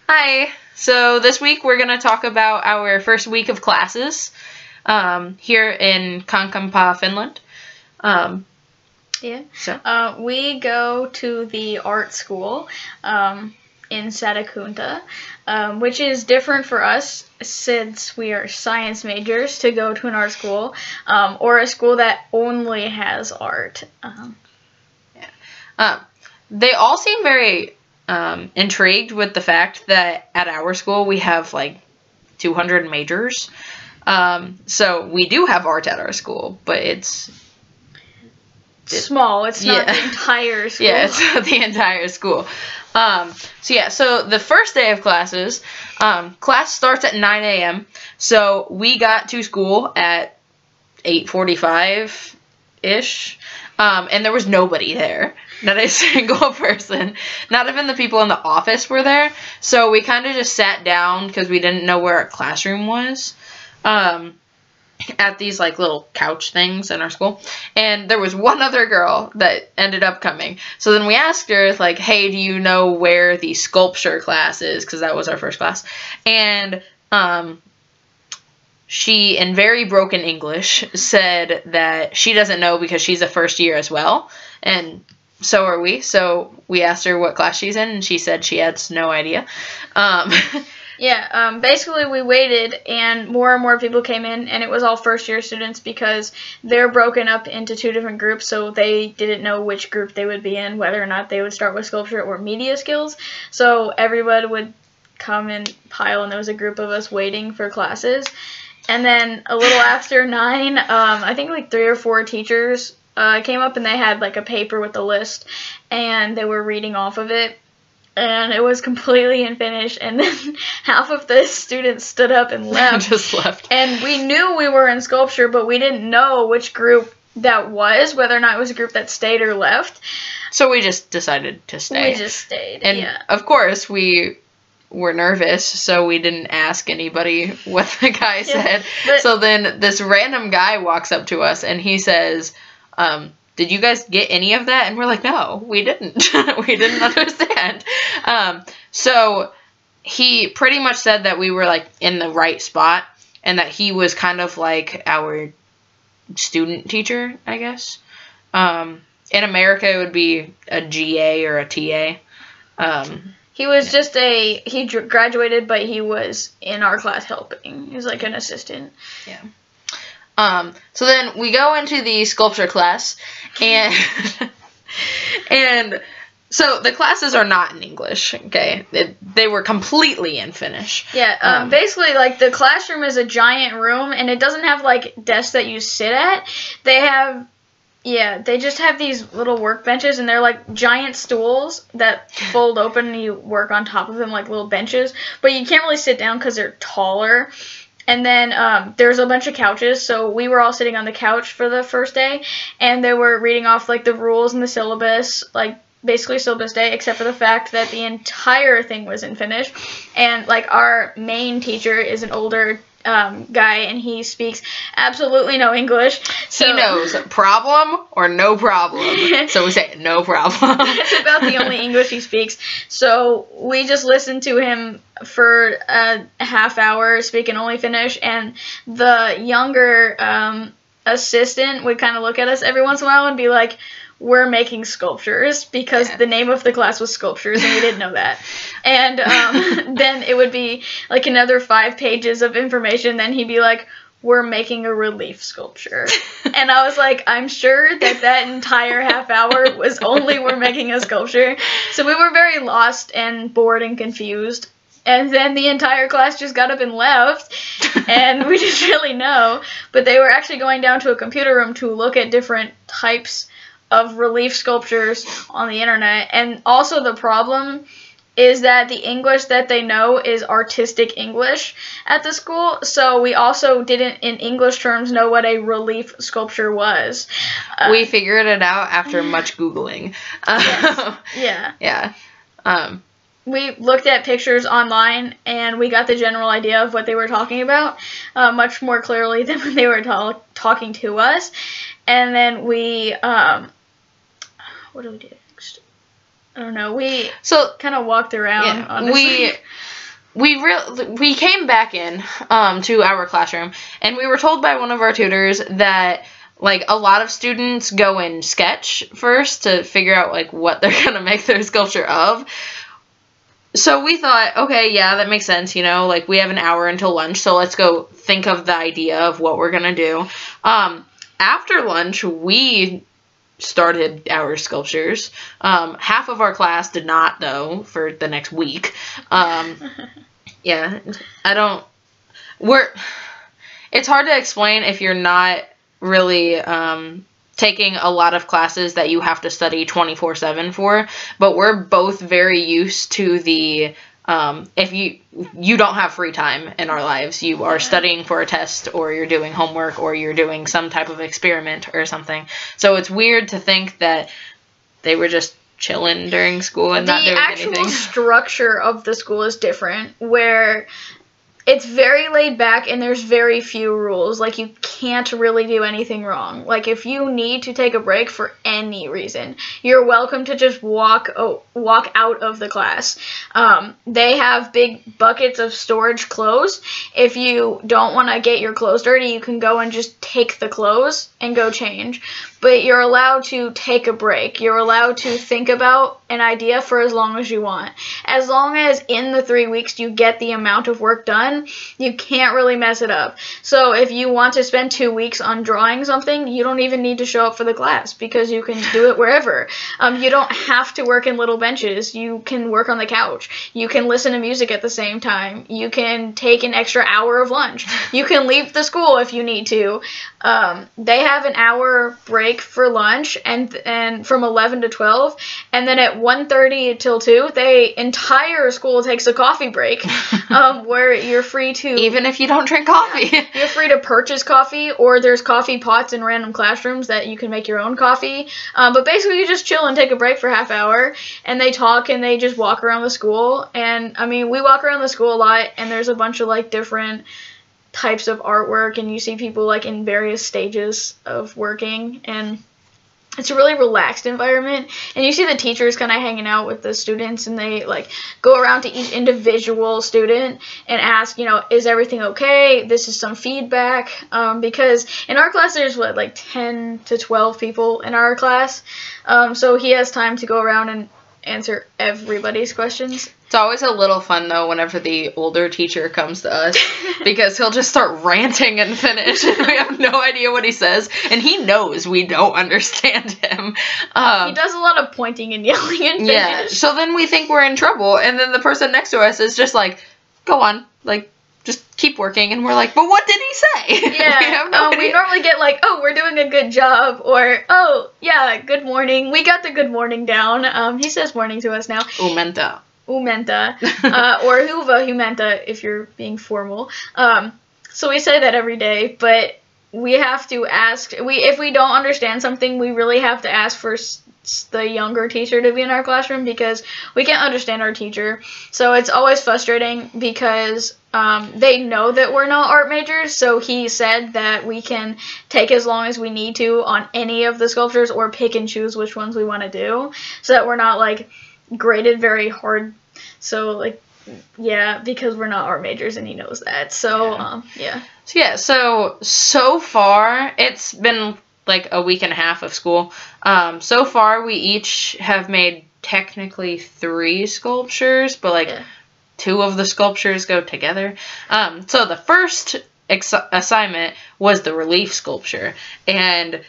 Hi. So this week we're going to talk about our first week of classes here in Kankampa, Finland. We go to the art school in Satakunta, which is different for us since we are science majors to go to an art school or a school that only has art. They all seem very intrigued with the fact that at our school we have like 200 majors. So we do have art at our school, but it's small. It's not the entire school. Yeah, it's not the entire school. So the first day of classes, class starts at 9 a.m. So we got to school at 8:45-ish. And there was nobody there. Not a single person. Not even the people in the office were there. So we kind of just sat down because we didn't know where our classroom was. At these like little couch things in our school. And there was one other girl that ended up coming. So then we asked her, like, hey, do you know where the sculpture class is? Because that was our first class. And she, in very broken English, said that she doesn't know because she's a first year as well. And so are we. So we asked her what class she's in, and she said she had no idea. Basically we waited, and more people came in, and it was all first-year students because they're broken up into two different groups, so they didn't know which group they would be in, whether or not they would start with sculpture or media skills. So everybody would come and pile, and there was a group of us waiting for classes. And then a little after 9, I think like 3 or 4 teachers came up, and they had like a paper with a list, and they were reading off of it. And it was completely unfinished, and then half of the students stood up and left. Just left. And we knew we were in sculpture, but we didn't know which group that was, whether or not it was a group that stayed or left. So we just decided to stay. We just stayed, and of course, we were nervous, so we didn't ask anybody what the guy said. So then this random guy walks up to us, and he says, did you guys get any of that? And we're like, no, we didn't. We didn't understand. So he pretty much said that we were like in the right spot, and that he was kind of like our student teacher, I guess. In America, it would be a GA or a TA. He was he graduated, but he was in our class helping. He was like an assistant. Yeah. So then we go into the sculpture class, and so the classes are not in English, okay? They were completely in Finnish. Yeah, basically, like, the classroom is a giant room, and it doesn't have, like, desks that you sit at. They just have these little workbenches, and they're, like, giant stools that fold open, and you work on top of them like little benches. But you can't really sit down because they're taller. And then there's a bunch of couches, so we were all sitting on the couch for the first day, and they were reading off, like, the rules and the syllabus, like, basically syllabus day, except for the fact that the entire thing was in Finnish. And, like, our main teacher is an older guy, and he speaks absolutely no English. So he knows problem or no problem. So we say no problem. That's about the only English he speaks. So we just listened to him for a half hour speaking only Finnish, and the younger assistant would kind of look at us every once in a while and be like, we're making sculptures, because the name of the class was sculptures, and we didn't know that. And then it would be like another 5 pages of information. Then he'd be like, we're making a relief sculpture. And I was like, I'm sure that entire half hour was only we're making a sculpture. So we were very lost and bored and confused. And then the entire class just got up and left, and we didn't really know. But they were actually going down to a computer room to look at different types of relief sculptures on the internet. And also the problem is that the English that they know is artistic English at the school, so we also didn't, in English terms, know what a relief sculpture was. We figured it out after much Googling. Yeah. We looked at pictures online, and we got the general idea of what they were talking about much more clearly than when they were talking to us. And then we, what do we do next? I don't know. We kind of walked around, honestly. we came back in to our classroom, and we were told by one of our tutors that like a lot of students go and sketch first to figure out like what they're gonna make their sculpture of. So we thought, okay, yeah, that makes sense, you know, like we have an hour until lunch, so let's go think of the idea of what we're gonna do. After lunch, we started our sculptures. Half of our class did not, though, for the next week. Yeah, it's hard to explain if you're not really taking a lot of classes that you have to study 24/7 for, but we're both very used to the if you don't have free time in our lives, you are studying for a test, or you're doing homework, or you're doing some type of experiment or something. So it's weird to think that they were just chilling during school and not doing anything. The actual structure of the school is different, where it's very laid back and there's very few rules. Like, you can't really do anything wrong. Like, if you need to take a break for any reason, you're welcome to just walk out of the class. They have big buckets of storage clothes. If you don't want to get your clothes dirty, you can go and just take the clothes and go change. But you're allowed to take a break. You're allowed to think about an idea for as long as you want. As long as in the 3 weeks you get the amount of work done, you can't really mess it up. So if you want to spend 2 weeks on drawing something, you don't even need to show up for the class, because you can do it wherever. You don't have to work in little benches. You can work on the couch. You can listen to music at the same time. You can take an extra hour of lunch. You can leave the school if you need to. They have an hour break for lunch, and from 11 to 12, and then at 1:30 till 2, the entire school takes a coffee break, where you're free to... Even if you don't drink coffee. Yeah, you're free to purchase coffee, or there's coffee pots in random classrooms that you can make your own coffee. But basically, you just chill and take a break for half hour, and they talk, and they just walk around the school. And, I mean, we walk around the school a lot, and there's a bunch of, like, different types of artwork, and you see people like in various stages of working, and it's a really relaxed environment. And you see the teachers kind of hanging out with the students, and they like go around to each individual student and ask, you know, is everything okay? This is some feedback, because in our class there's like 10 to 12 people in our class, so he has time to go around and answer everybody's questions. It's always a little fun, though, whenever the older teacher comes to us, because he'll just start ranting and finish, and we have no idea what he says, and he knows we don't understand him. He does a lot of pointing and yelling and finish. Yeah, so then we think we're in trouble, and then the person next to us is just like, go on, like, just keep working, and we're like, but what did he say? Yeah, we have no idea. We normally get like, oh, we're doing a good job, or, oh, yeah, good morning. We got the good morning down. He says morning to us now. Umenta. Or huva humenta if you're being formal. So we say that every day, but we have to ask, if we don't understand something, we really have to ask for the younger teacher to be in our classroom, because we can't understand our teacher. So it's always frustrating, because they know that we're not art majors, so he said that we can take as long as we need to on any of the sculptures, or pick and choose which ones we want to do, so that we're not like graded very hard. So like, yeah, because we're not art majors, and he knows that. So yeah. So far it's been like a week and a half of school. So far we each have made technically 3 sculptures, but like 2 of the sculptures go together. So the first assignment was the relief sculpture, and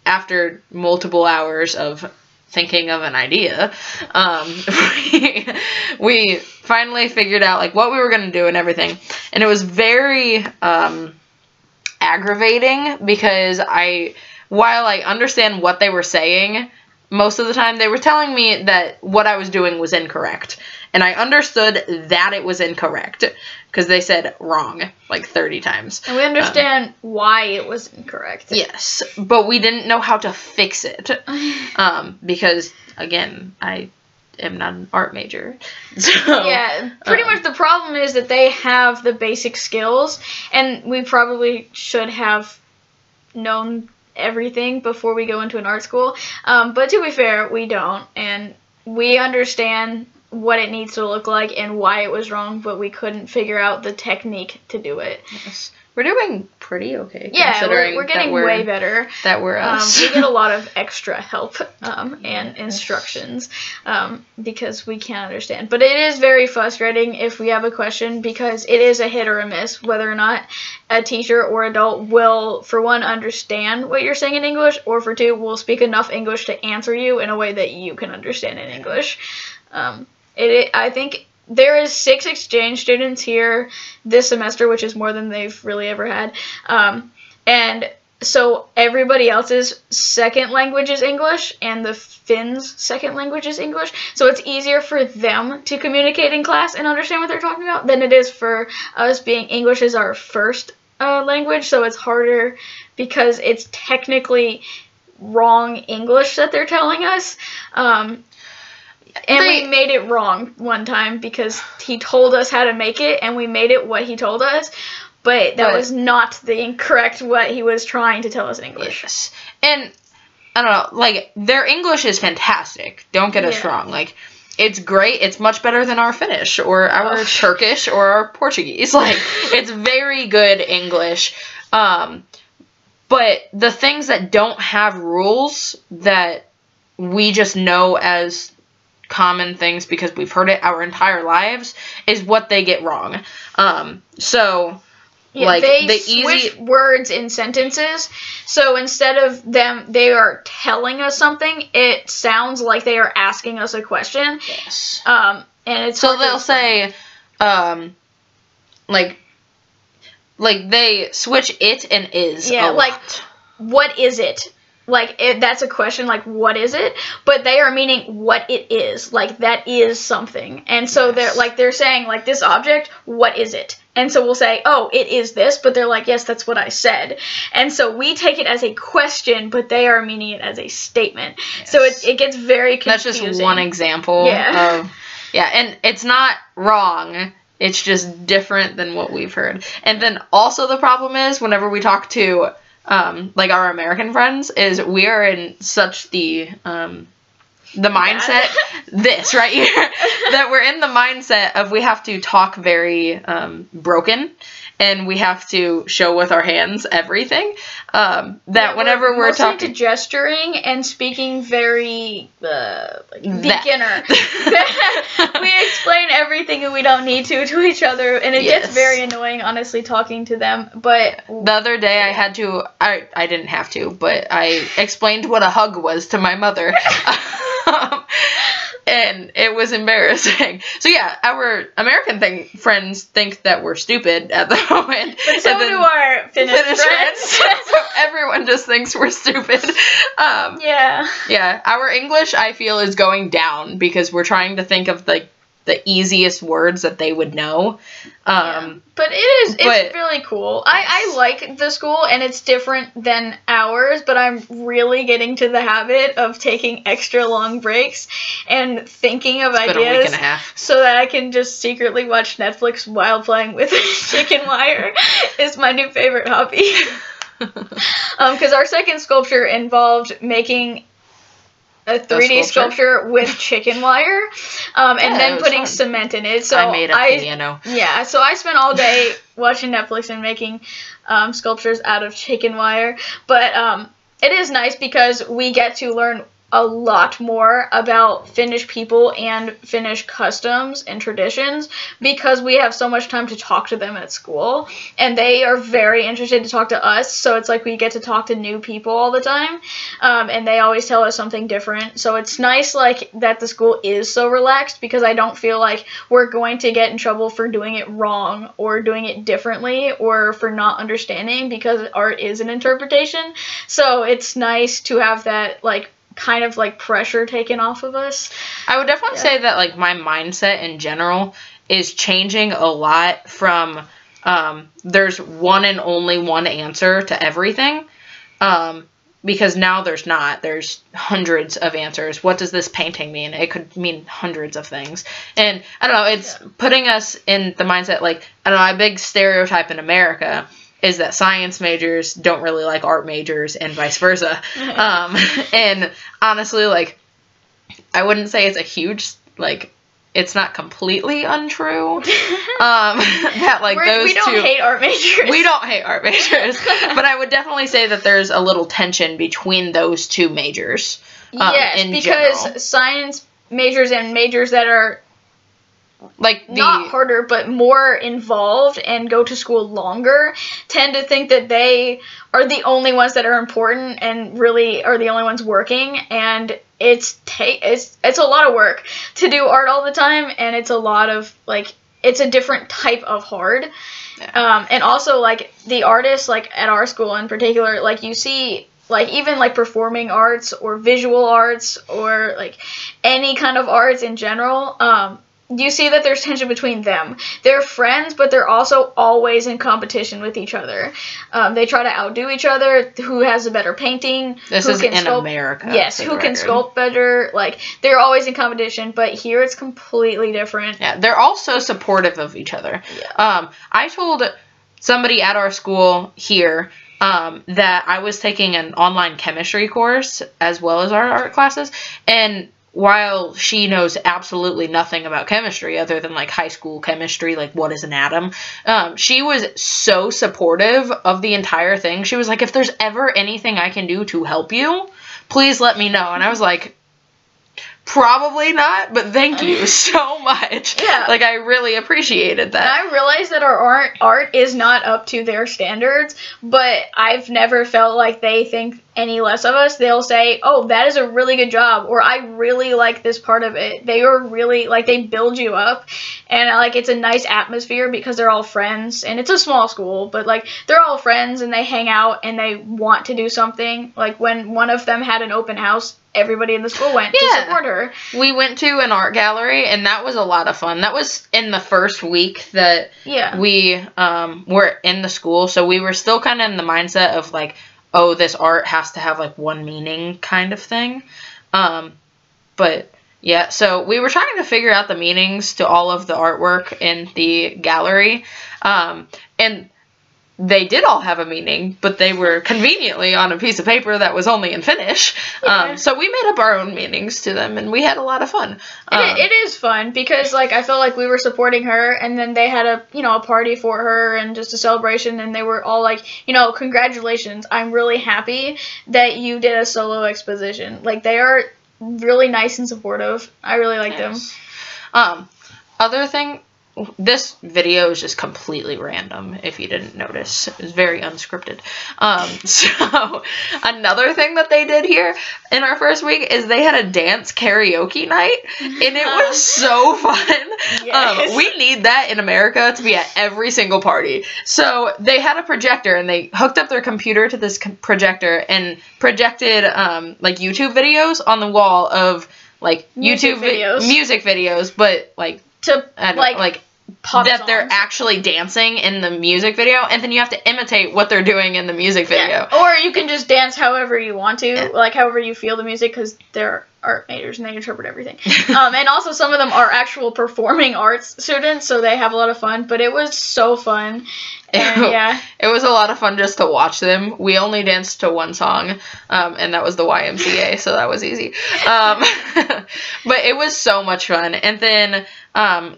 after multiple hours of thinking of an idea, we finally figured out like what we were going to do and everything, and it was very aggravating, because while I understand what they were saying, most of the time they were telling me that what I was doing was incorrect, and I understood that it was incorrect, because they said wrong like 30 times. And we understand why it was incorrect. Yes, but we didn't know how to fix it, because, again, I am not an art major. So, yeah, pretty much the problem is that they have the basic skills, and we probably should have known everything before we go into an art school. But to be fair, we don't, and we understand what it needs to look like and why it was wrong, but we couldn't figure out the technique to do it. Yes. We're doing pretty okay. Yeah, we're getting way better. That we're us. We get a lot of extra help and instructions because we can't understand. But it is very frustrating if we have a question because it is a hit or a miss whether or not a teacher or adult will, for one, understand what you're saying in English, or for two, will speak enough English to answer you in a way that you can understand in English. I think there is 6 exchange students here this semester, which is more than they've really ever had. And so everybody else's second language is English, and the Finns' second language is English. So it's easier for them to communicate in class and understand what they're talking about than it is for us, being English is our first language. So it's harder because it's technically wrong English that they're telling us. And we made it wrong one time because he told us how to make it, and we made it what he told us, but that was not the incorrect what he was trying to tell us in English. Yes. And, I don't know, like, their English is fantastic. Don't get us wrong. Like, it's great. It's much better than our Finnish or our Turkish or our Portuguese. Like, it's very good English. But the things that don't have rules that we just know as common things because we've heard it our entire lives is what they get wrong. Like they switch words in sentences. So instead of they are telling us something, it sounds like they are asking us a question. Yes. And it's so they'll say, like they switch it and is. Yeah, like what is it? Like, that's a question, like, what is it? But they are meaning what it is. Like, that is something. And so they're saying, like, this object, what is it? And so we'll say, oh, it is this. But they're like, yes, that's what I said. And so we take it as a question, but they are meaning it as a statement. Yes. So it gets very confusing. That's just one example. Yeah. And it's not wrong. It's just different than what we've heard. And then also the problem is, whenever we talk to like our American friends, is we are in such the mindset, this right here, that we're in the mindset of we have to talk very broken, and we have to show with our hands everything. Whenever we're talking, to gesturing and speaking very beginner. We explain everything and we don't need to each other, and it gets very annoying, honestly, talking to them. But the other day I didn't have to, but I explained what a hug was to my mother. And it was embarrassing. So yeah, our American friends think that we're stupid at the moment. But so do our Finnish friends. So everyone just thinks we're stupid. Yeah, our English, I feel, is going down because we're trying to think of the easiest words that they would know. But it's really cool. I like the school, and it's different than ours, but I'm really getting to the habit of taking extra long breaks and thinking of ideas been a week and a half. So that I can just secretly watch Netflix while playing with chicken wire is my new favorite hobby. Because our second sculpture involved making a 3D sculpture with chicken wire, and then putting cement in it. So I made a piano. Yeah, so I spent all day watching Netflix and making sculptures out of chicken wire. But it is nice because we get to learn a lot more about Finnish people and Finnish customs and traditions because we have so much time to talk to them at school, and they are very interested to talk to us. So it's like we get to talk to new people all the time, and they always tell us something different. So it's nice, like, that the school is so relaxed because I don't feel like we're going to get in trouble for doing it wrong or doing it differently or for not understanding, because art is an interpretation. So it's nice to have that, like, kind of like pressure taken off of us. I would definitely say that, like, my mindset in general is changing a lot from there's one and only one answer to everything, because now there's hundreds of answers. What does this painting mean? It could mean hundreds of things. And I don't know, it's putting us in the mindset, like, I don't know, a big stereotype in America is that science majors don't really like art majors and vice versa. And honestly, like, I wouldn't say it's a huge, like, it's not completely untrue. That like we don't hate art majors. We don't hate art majors, but I would definitely say that there's a little tension between those two majors. Yes, because general. Science majors and majors that are like not harder but more involved and go to school longer tend to think that they are the only ones that are important and really are the only ones working, and it's a lot of work to do art all the time, and it's a lot of like it's a different type of hard. Yeah. And also like the artists like at our school in particular, like you see like even like performing arts or visual arts or like any kind of arts in general, you see that there's tension between them. They're friends, but they're also always in competition with each other. They try to outdo each other. Who has a better painting? This is in America. Yes, who can sculpt better? Like, they're always in competition, but here it's completely different. Yeah, they're also supportive of each other. Yeah. I told somebody at our school here that I was taking an online chemistry course as well as our art classes, and while she knows absolutely nothing about chemistry other than like high school chemistry, like what is an atom, she was so supportive of the entire thing. She was like, if there's ever anything I can do to help you, please let me know. And I was like, probably not, but thank you so much. Yeah. Like, I really appreciated that. And I realize that our art is not up to their standards, but I've never felt like they think any less of us. They'll say, oh, that is a really good job, or I really like this part of it. They are really, like, they build you up, and, like, it's a nice atmosphere because they're all friends, and it's a small school, but, like, they're all friends, and they hang out, and they want to do something. Like, when one of them had an open house, everybody in the school went to support her. We went to an art gallery, and that was a lot of fun. That was in the first week that we were in the school, so we were still kind of in the mindset of, like, oh, this art has to have, like, one meaning kind of thing. But, yeah, so we were trying to figure out the meanings to all of the artwork in the gallery, and they did all have a meaning, but they were conveniently on a piece of paper that was only in Finnish. So we made up our own meanings to them, and we had a lot of fun. It is fun because, like, I felt like we were supporting her, and then they had a party for her and just a celebration, and they were all like, congratulations. I'm really happy that you did a solo exposition. Like, they are really nice and supportive. I really like them. Other thing. This video is just completely random, if you didn't notice. It was very unscripted. So, another thing that they did here in our first week is they had a dance karaoke night, and it was so fun. Yes. We need that in America to be at every single party. So, they had a projector, and they hooked up their computer to this projector and projected, like, YouTube videos on the wall of, like, music videos, but, like, pop that songs. They're actually dancing in the music video, and then you have to imitate what they're doing in the music video. Yeah. Or you can just dance however you want to, like however you feel the music, because they're art majors and they interpret everything. And also some of them are actual performing arts students, so they have a lot of fun, but it was so fun. And, it was a lot of fun just to watch them. We only danced to one song, and that was the YMCA, so that was easy. But it was so much fun. And then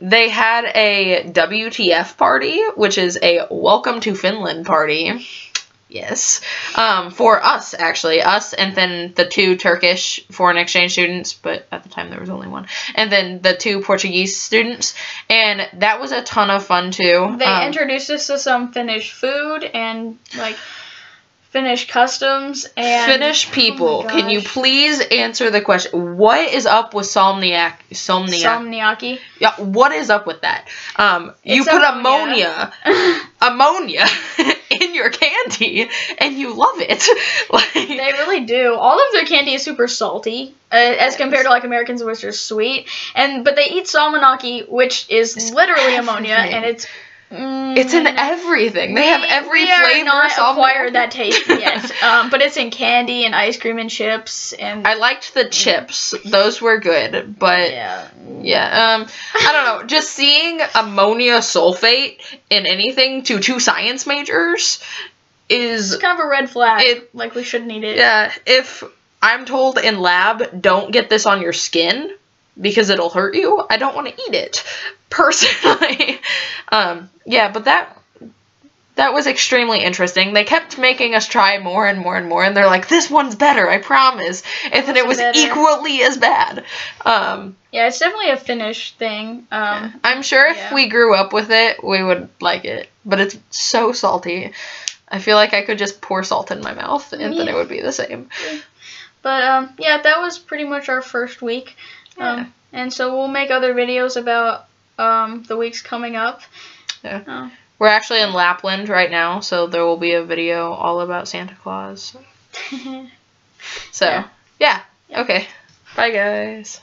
they had a WTF party, which is a Welcome to Finland party. Yes. For us, actually. Us and then the 2 Turkish foreign exchange students, but at the time there was only one. And then the 2 Portuguese students. And that was a ton of fun, too. They introduced us to some Finnish food and, like, Finnish customs and... Finnish people, can you please answer the question? What is up with Salmiakki? Yeah, what is up with that? You put ammonia in your candy, and you love it. Like, they really do. All of their candy is super salty, as compared to, like, Americans, which are sweet. But they eat salmiakki, which is literally ammonia, and it's in everything. They have every flavor. We have not acquired that taste yet. But it's in candy and ice cream and chips. And I liked the chips. Those were good. But I don't know. Just seeing ammonia sulfate in anything to 2 science majors is... It's kind of a red flag. Like, we shouldn't eat it. Yeah. If I'm told in lab, don't get this on your skin, because it'll hurt you. I don't want to eat it, personally. Yeah, but that was extremely interesting. They kept making us try more and more and more, and they're like, this one's better, I promise. And then it was equally as bad. Yeah, it's definitely a Finnish thing. Yeah. I'm sure if we grew up with it, we would like it. But it's so salty. I feel like I could just pour salt in my mouth, and then it would be the same. But, yeah, that was pretty much our first week. And so we'll make other videos about the weeks coming up. Yeah. We're actually in Lapland right now, so there will be a video all about Santa Claus. So, yeah. Okay. Bye, guys.